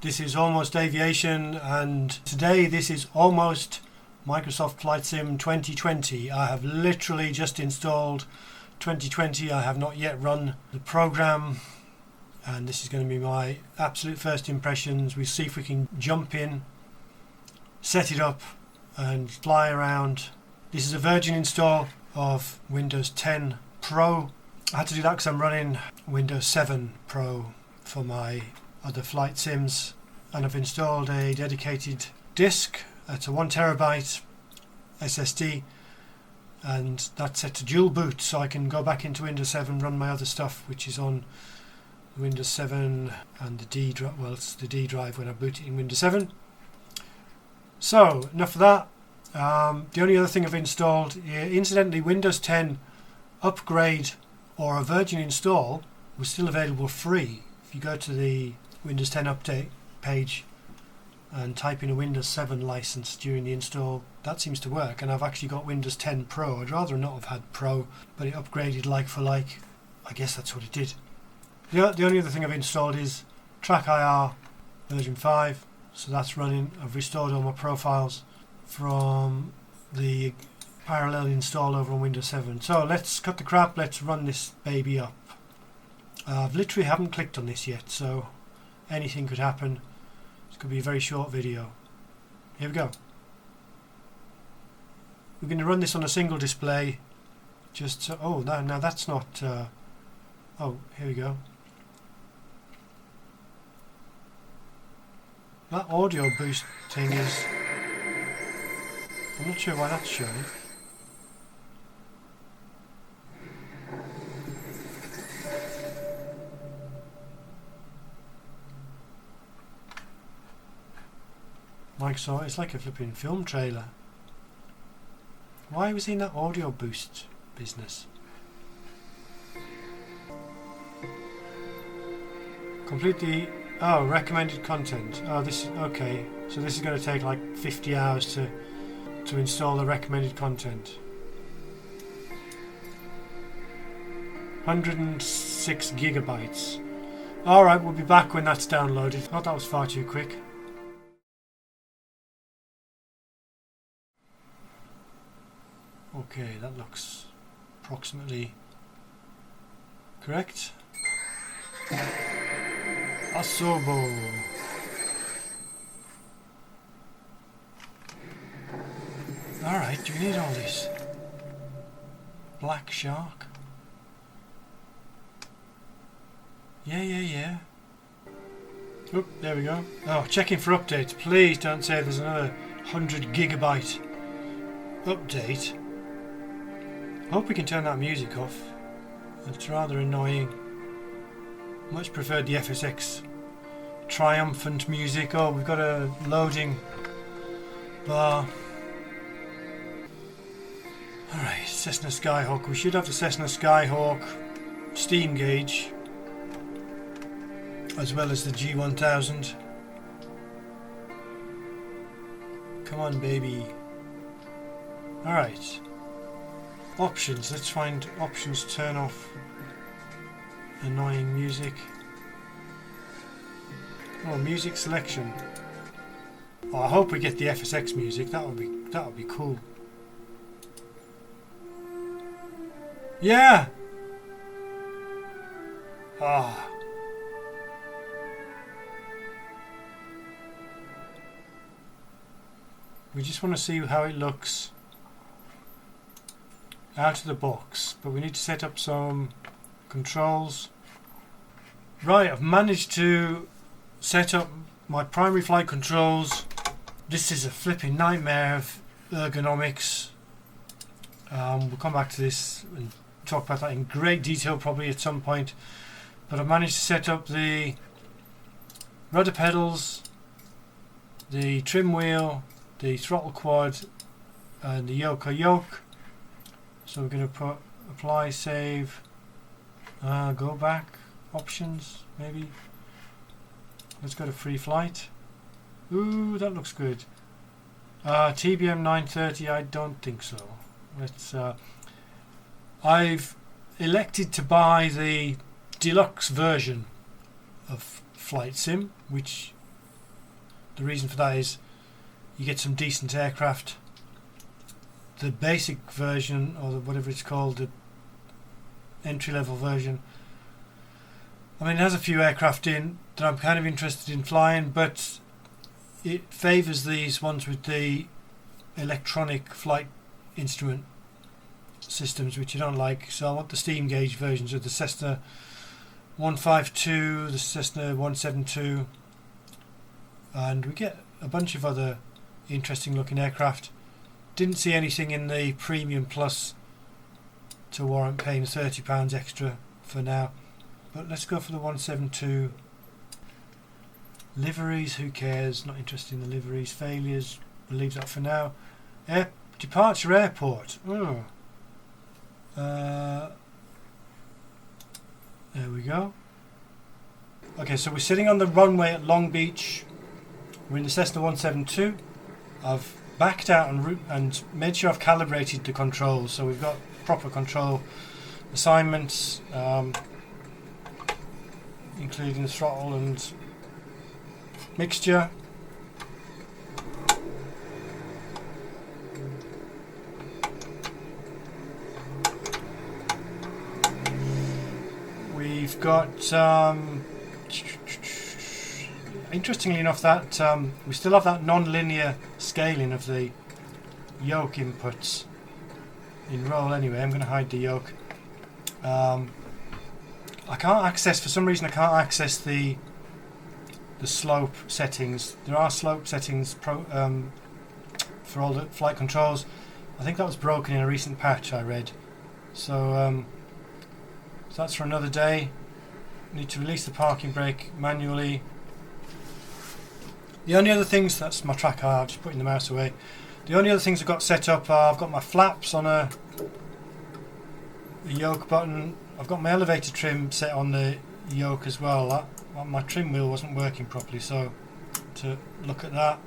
This is Almost Aviation, and today this is Almost Microsoft Flight Sim 2020. I have literally just installed 2020. I have not yet run the program, and this is going to be my absolute first impressions. We'll see if we can jump in, set it up and fly around. This is a Virgin install of Windows 10 Pro. I had to do that because I'm running Windows 7 Pro for my other flight sims, and I've installed a dedicated disk. It's a 1TB SSD, and that's set to dual boot, so I can go back into Windows 7, run my other stuff which is on Windows 7 and the D drive. Well, it's the D drive when I boot it in Windows 7. So enough of that. The only other thing I've installed, incidentally, Windows 10 upgrade or a Virgin install was still available free. If you go to the Windows 10 update page and type in a Windows 7 license during the install, that seems to work. And I've actually got Windows 10 Pro. I'd rather not have had Pro, but it upgraded like for like. I guess that's what it did. The only other thing I've installed is TrackIR version 5, so that's running. I've restored all my profiles from the parallel install over on Windows 7. So let's cut the crap, let's run this baby up. I've literally haven't clicked on this yet, so anything could happen. This could be a very short video. Here we go. We're going to run this on a single display. Just so, oh, now that's not. Oh, here we go. That audio boost thing is. I'm not sure why that's showing. Microsoft, it's like a flipping film trailer. Why was he in that audio boost business? Complete the recommended content. Oh, this is okay. So this is going to take like 50 hours to install the recommended content. 106 gigabytes. Alright, we'll be back when that's downloaded. I thought that was far too quick. Okay, that looks approximately correct. Asobo. Alright, do we need all this? Black Shark? Yeah. Oh, there we go. Oh, checking for updates. Please don't say there's another 100 gigabyte update. I hope we can turn that music off. It's rather annoying. Much preferred the FSX triumphant music. Oh, we've got a loading bar. Alright, Cessna Skyhawk. We should have the Cessna Skyhawk steam gauge, as well as the G1000. Come on, baby. Alright. Options. Let's find options. Turn off annoying music. Oh, music selection. Oh, I hope we get the FSX music. That would be cool. Yeah. Ah. We just want to see how it looks out of the box, but we need to set up some controls. Right, I've managed to set up my primary flight controls. This is a flipping nightmare of ergonomics. We'll come back to this and talk about that in great detail probably at some point, but I've managed to set up the rudder pedals, the trim wheel, the throttle quad and the yoke. So we're going to put apply, save, go back, options maybe. Let's go to free flight. Ooh, that looks good. TBM 930, I don't think so. Let's. I've elected to buy the deluxe version of Flight Sim, which The reason for that is you get some decent aircraft. The basic version, or whatever it's called, the entry-level version, I mean, it has a few aircraft in that I'm kind of interested in flying, but it favours these ones with the electronic flight instrument systems, which you don't like. So I want the steam gauge versions of the Cessna 152, the Cessna 172, and we get a bunch of other interesting looking aircraft. Didn't see anything in the Premium Plus to warrant paying £30 extra for now, but let's go for the 172. Liveries, who cares, not interested in the liveries. Failures, we'll leave that for now. Departure airport. Oh. There we go. Okay, so we're sitting on the runway at Long Beach. We're in the Cessna 172. I've backed out and made sure I've calibrated the controls, so we've got proper control assignments, including the throttle and mixture. We've got interestingly enough, that we still have that non-linear scaling of the yoke inputs in roll. Anyway, I'm going to hide the yoke. I can't access, for some reason I can't access the slope settings. There are slope settings for all the flight controls. I think that was broken in a recent patch I read. So that's for another day. Need to release the parking brake manually. The only other things, that's my tracker, I'm just putting the mouse away. The only other things I've got set up are, I've got my flaps on the yoke button. I've got my elevator trim set on the yoke as well. My trim wheel wasn't working properly, so to look at that.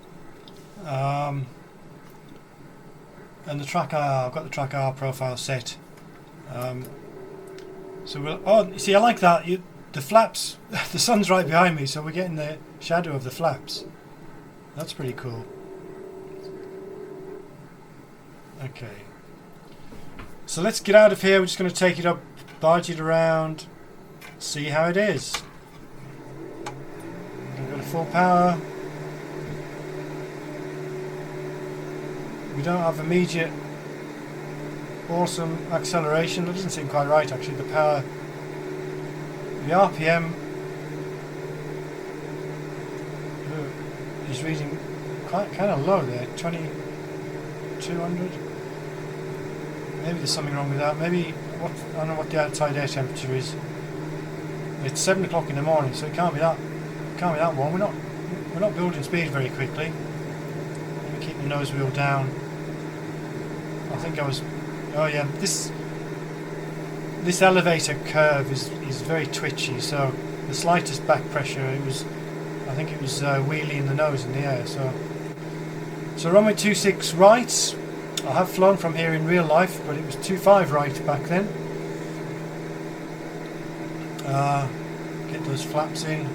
And the track R, I've got the track R profile set. So you see, I like that. The flaps, the sun's right behind me, so we're getting the shadow of the flaps. That's pretty cool. Okay. So let's get out of here. We're just going to take it up, barge it around, see how it is. We've got a full power. We don't have immediate awesome acceleration. That doesn't seem quite right actually. The power, the RPM is reading kind of low there, 2200. Maybe there's something wrong with that. Maybe I don't know what the outside air temperature is. It's 7 o'clock in the morning, so it can't be that warm. We're not building speed very quickly. Let me keep the nose wheel down. I think I was. Oh yeah, this elevator curve is very twitchy. So the slightest back pressure, I think it was wheeling the nose in the air. So runway 26 right. I have flown from here in real life, but it was 25 right back then. Get those flaps in.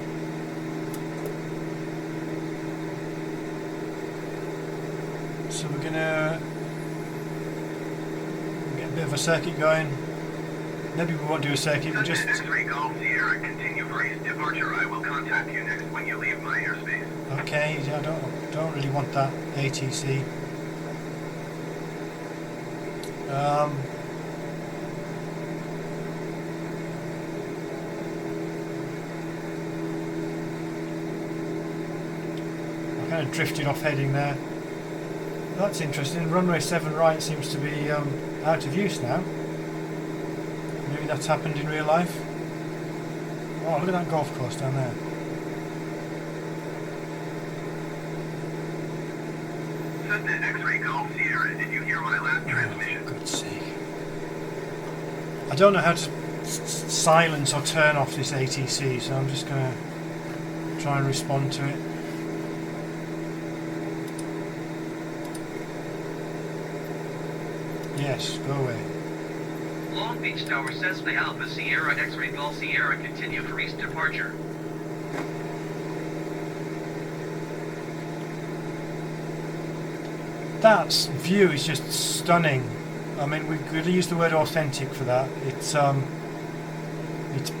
So we're gonna get a bit of a circuit going. Maybe we won't do a circuit, we'll just... X-ray Golf Sierra, continue for east departure. I will contact you next when you leave my airspace. Okay, I don't really want that ATC. I kind of drifted off heading there. That's interesting. Runway 7 right seems to be out of use now. Maybe that's happened in real life. Oh, look at that golf course down there. Cessna X-ray Golf Sierra, did you hear my last transmission? For God's sake. I don't know how to silence or turn off this ATC, so I'm just going to try and respond to it. Yes, go away. Long Beach Tower, Cessna Alpha Sierra X-ray Golf Sierra, continue for east departure. that view is just stunning. I mean, we could use the word authentic for that. It's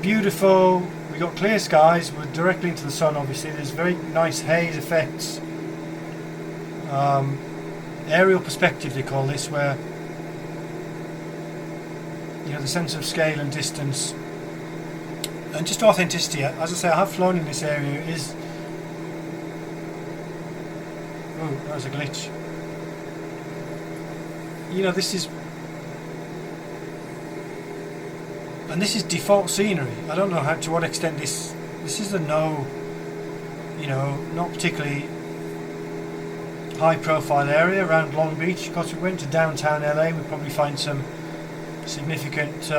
beautiful. We got clear skies. We're directly into the sun. Obviously, there's very nice haze effects. Aerial perspective, they call this, where the sense of scale and distance, and just authenticity. As I say, I have flown in this area. It is. Oh, that was a glitch. This is. And this is default scenery. I don't know to what extent this is a not particularly high profile area around Long Beach. Of course, if we went to downtown LA, we'd probably find some significant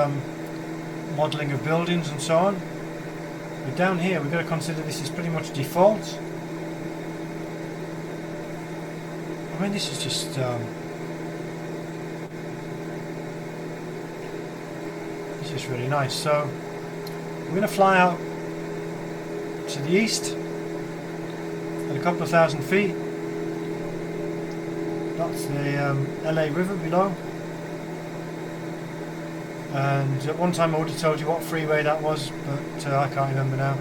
modelling of buildings and so on. But down here, we've got to consider this is pretty much default. I mean, this is just really nice. So we're going to fly out to the east at a couple of thousand feet. That's the LA River below, and at one time I would have told you what freeway that was, but I can't remember now.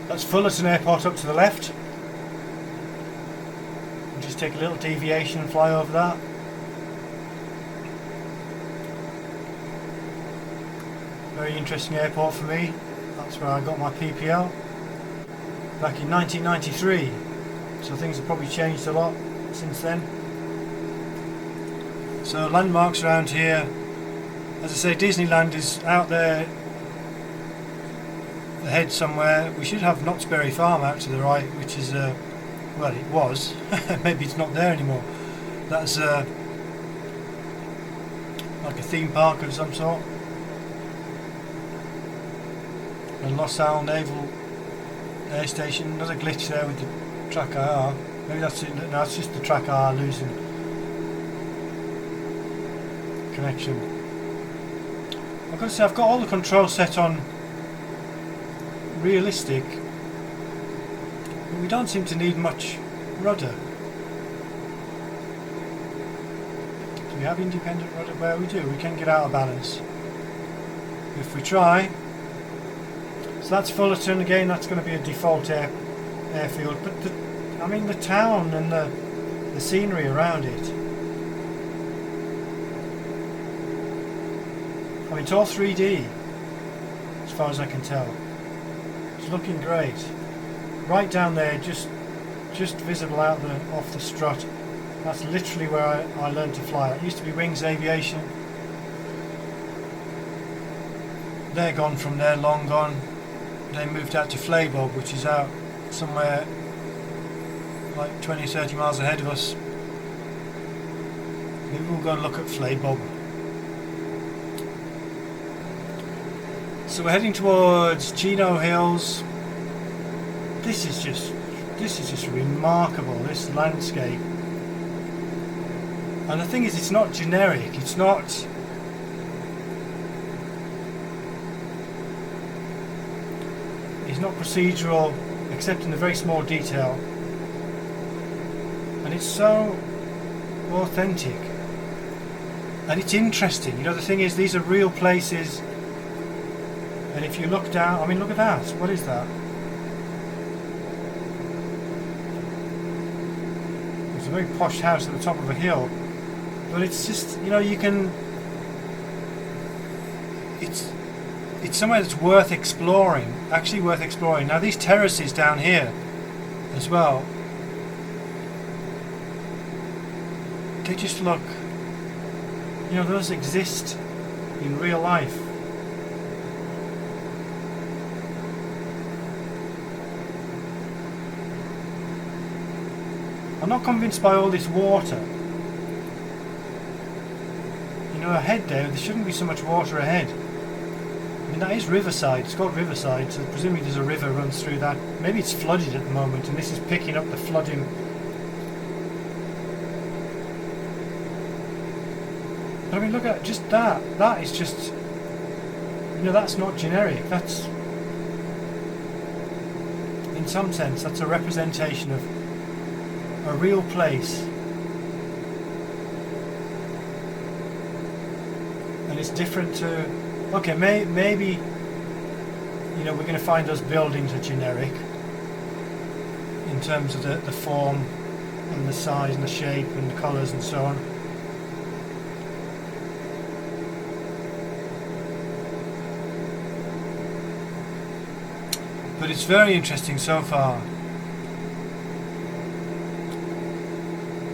That's Fullerton Airport up to the left. We'll just take a little deviation and fly over that. Very interesting airport for me. That's where I got my PPL back in 1993. So things have probably changed a lot since then. So landmarks around here. As I say, Disneyland is out there ahead somewhere. We should have Knott's Berry Farm out to the right, which is well, it was. Maybe it's not there anymore. That's like a theme park of some sort. And Los Al Naval Air Station. Another glitch there with the track IR. Maybe that's it. No, it's just the track IR losing connection. I've got to say, I've got all the controls set on realistic, but we don't seem to need much rudder. Do we have independent rudder? Where we do, we can get out of balance if we try. So that's Fullerton again. That's going to be a default airfield, but the town and the scenery around it. I mean, it's all 3D as far as I can tell. It's looking great. Right down there, just visible out off the strut. That's literally where I learned to fly. It used to be Wings Aviation. They're gone from there, long gone. They moved out to Flaybob, which is out somewhere like 20-30 miles ahead of us. Maybe we'll go and look at Flaybob. So we're heading towards Chino Hills. This is just remarkable, this landscape. And the thing is, it's not generic. It's not procedural, except in a very small detail. And it's so authentic. And it's interesting. The thing is, these are real places. And if you look down, I mean, look at that. What is that? It's a very posh house at the top of a hill. But it's just, you can... It's somewhere that's worth exploring. Actually worth exploring. Now, these terraces down here as well, they just look... those exist in real life. I'm not convinced by all this water. Ahead there shouldn't be so much water ahead. I mean, that is Riverside. It's called Riverside, so presumably there's a river runs through that. Maybe it's flooded at the moment, and this is picking up the flooding. But I mean, look at just that. That is just... that's not generic. That's... in some sense, that's a representation of a real place. And it's different to, okay, maybe, you know, we're going to find those buildings are generic in terms of the form and the size and the shape and the colours and so on. But it's very interesting so far.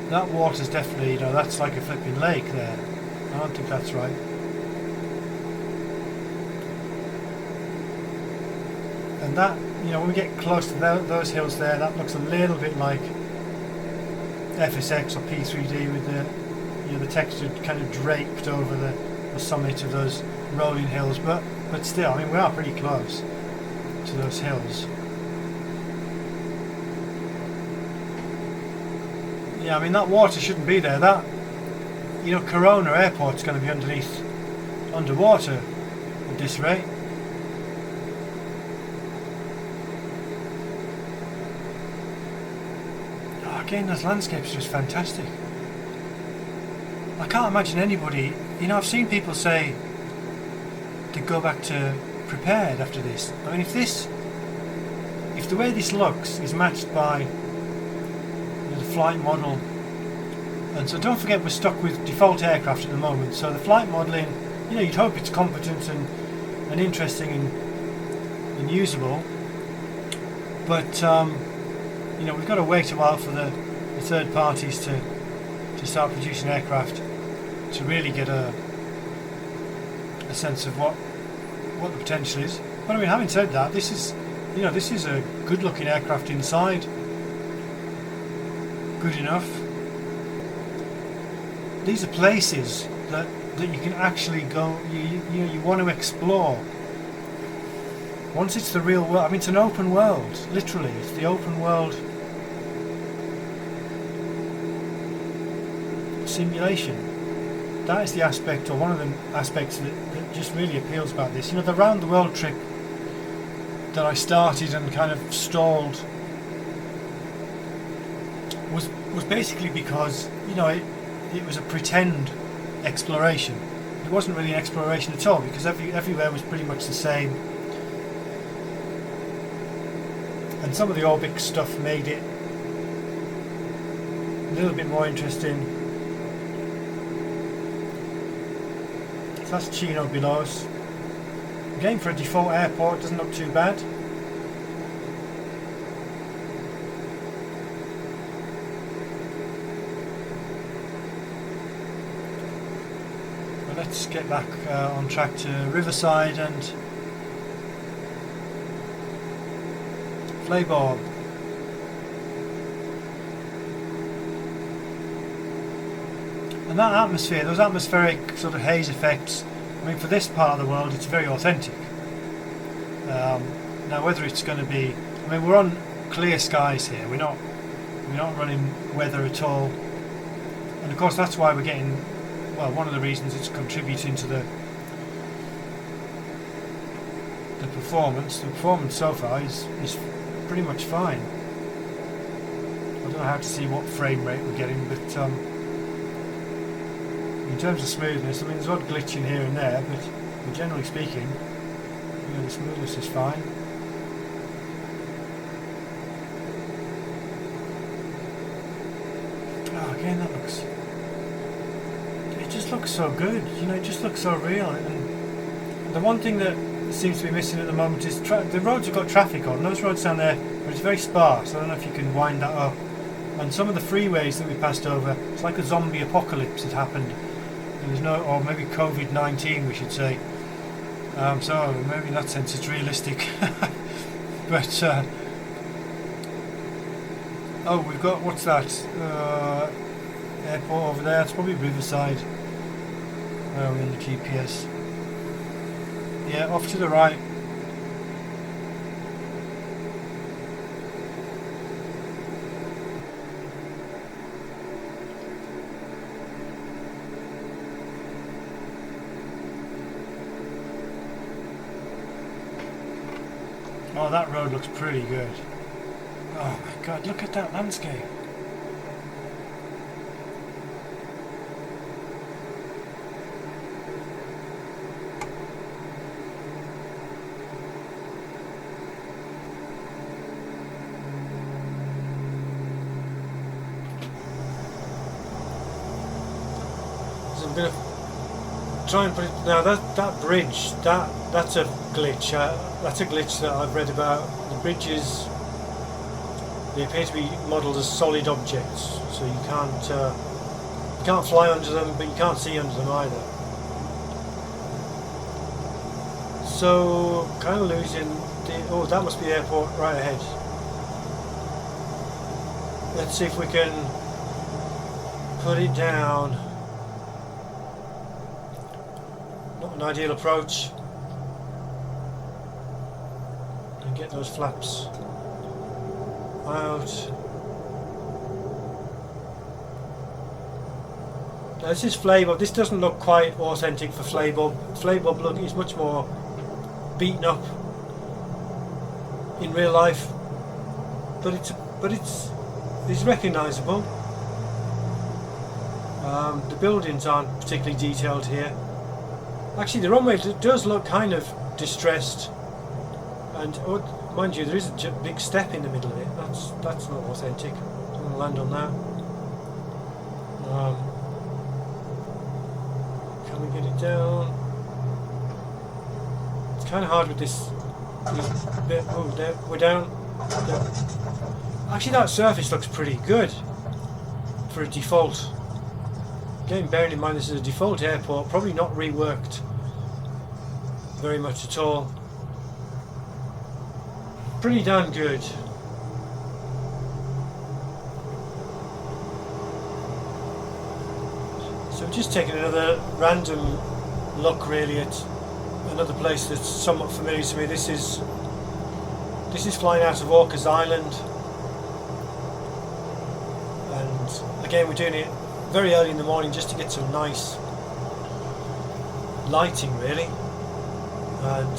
That water's definitely, you know, that's like a flipping lake there. I don't think that's right. And that, you know, when we get close to those hills there, that looks a little bit like FSX or P3D with the, you know, the texture kind of draped over the summit of those rolling hills. But still, I mean, we are pretty close to those hills. Yeah, I mean, that water shouldn't be there. That, you know, Corona Airport's going to be underwater at this rate. Again, those landscapes are just fantastic. I can't imagine anybody, you know, I've seen people say to go back to prepared after this. I mean, if the way this looks is matched by, you know, the flight model, and so don't forget we're stuck with default aircraft at the moment, so the flight modelling, you know, you'd hope it's competent and interesting and usable, but you know, we've got to wait a while for the third parties to start producing aircraft to really get a sense of what the potential is. But I mean, having said that, this is, you know, this is a good looking aircraft inside. Good enough. These are places that you can actually go, you know, you want to explore. Once it's the real world, I mean, it's an open world, literally, it's the open world simulation. That is the aspect, or one of the aspects that just really appeals about this. You know, the round the world trip that I started and kind of stalled was basically because, you know, it was a pretend exploration. It wasn't really an exploration at all, because everywhere was pretty much the same. And some of the Orbix stuff made it a little bit more interesting. So that's Chino below us. Again, for a default airport, doesn't look too bad. Well, let's get back on track to Riverside and Flayborg. And that atmosphere, those atmospheric sort of haze effects, I mean, for this part of the world it's very authentic. Now whether it's going to be, I mean, we're on clear skies here, we're not running weather at all, and of course that's why we're getting, well, one of the reasons it's contributing to the performance. The performance so far is pretty much fine. I don't know how to see what frame rate we're getting, but in terms of smoothness, I mean, there's odd glitching here and there, but generally speaking, you know, the smoothness is fine. Oh, again, that looks, it just looks so good, you know, it just looks so real. And the one thing that seems to be missing at the moment is the roads have got traffic on. Those roads down there, but it's very sparse. I don't know if you can wind that up. And some of the freeways that we passed over, it's like a zombie apocalypse had happened. There's no, or maybe COVID-19 we should say. So maybe in that sense it's realistic. But oh, we've got, what's that? Airport over there. It's probably Riverside. Where are we on the GPS? Yeah, off to the right. Oh, that road looks pretty good. Oh my god, look at that landscape. I'm going to try and put it now. That bridge, that's a glitch. That's a glitch that I've read about. The bridges, they appear to be modelled as solid objects, so you can't fly under them, but you can't see under them either. So kind of losing the. Oh, that must be the airport right ahead. Let's see if we can put it down. Not an ideal approach. And get those flaps out. Now this is Flaybob. This doesn't look quite authentic for Flaybob. Flaybob is much more beaten up in real life, but it's recognisable. The buildings aren't particularly detailed here. Actually, the runway does look kind of distressed, and mind you, there is a big step in the middle of it. That's not authentic. I'm going to land on that. Can we get it down? It's kind of hard with this bit. Oh, there, we're down. There. Actually, that surface looks pretty good for a default. Again, bearing in mind this is a default airport, probably not reworked very much at all. Pretty damn good. So we're just taking another random look really at another place that's somewhat familiar to me. This is flying out of Orcas Island, and again we're doing it very early in the morning just to get some nice lighting really. And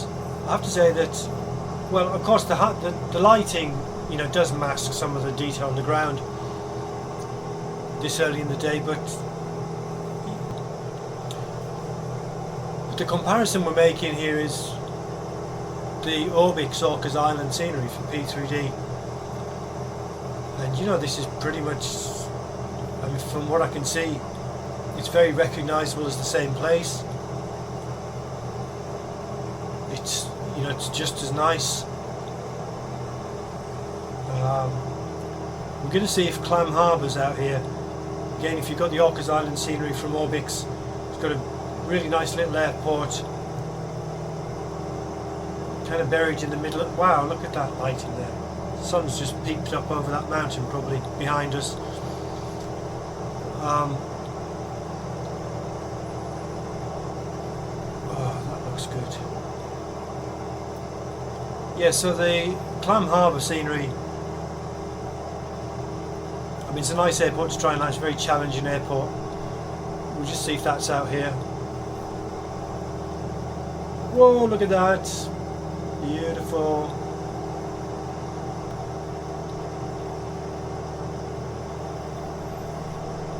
I have to say that, well, of course the lighting, you know, does mask some of the detail on the ground this early in the day, but the comparison we're making here is the Orbix Orcas Island scenery from P3D, and you know, this is pretty much, I mean, from what I can see, it's very recognisable as the same place. It's, you know, it's just as nice. We're going to see if Clam Harbour's out here. Again, if you've got the Orcas Island scenery from Orbix, it's got a really nice little airport, kind of buried in the middle of, wow, look at that lighting there. The sun's just peeped up over that mountain probably behind us. Oh, that looks good. Yeah, so the Clam Harbour scenery, I mean, it's a nice airport to try and land. It's a very challenging airport. We'll just see if that's out here. Whoa, look at that. Beautiful.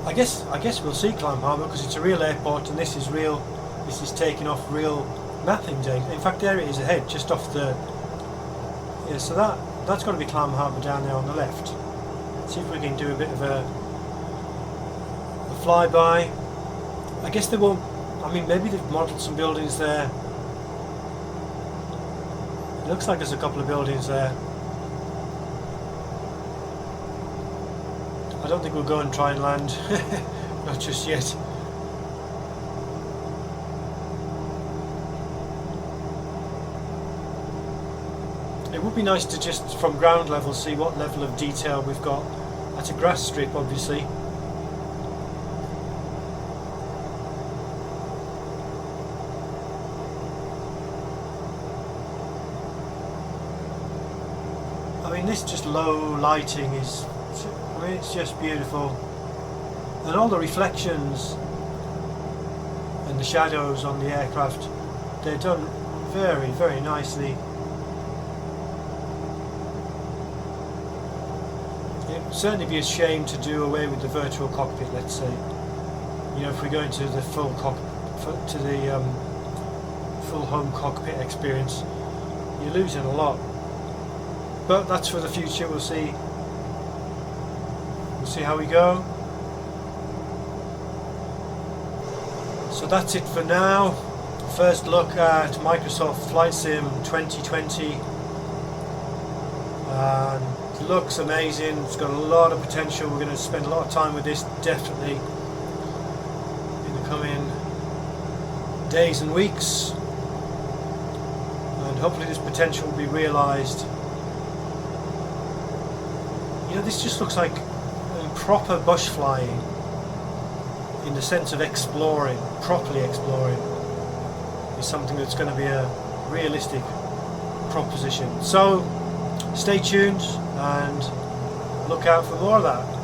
I guess we'll see Clam Harbour because it's a real airport and this is real. This is taking off real mapping data. In fact, there it is ahead, just off the. Yeah, so that's got to be Clam Harbour down there on the left. See if we can do a bit of a flyby. I guess they won't. I mean, maybe they've modelled some buildings there. It looks like there's a couple of buildings there. I don't think we'll go and try and land. Not just yet. It would be nice to just from ground level see what level of detail we've got. That's a grass strip, obviously. I mean, this just low lighting is, I mean, it's just beautiful. And all the reflections and the shadows on the aircraft, they're done very, very nicely. It would certainly be a shame to do away with the virtual cockpit, let's say. You know, if we go into the full full home cockpit experience, you're losing a lot. But that's for the future. We'll see. We'll see how we go. So that's it for now. First look at Microsoft Flight Sim 2020. And it looks amazing. It's got a lot of potential. We're going to spend a lot of time with this definitely in the coming days and weeks. And hopefully this potential will be realised. You know, this just looks like proper bush flying in the sense of exploring, properly exploring, is something that's going to be a realistic proposition. So stay tuned and look out for more of that.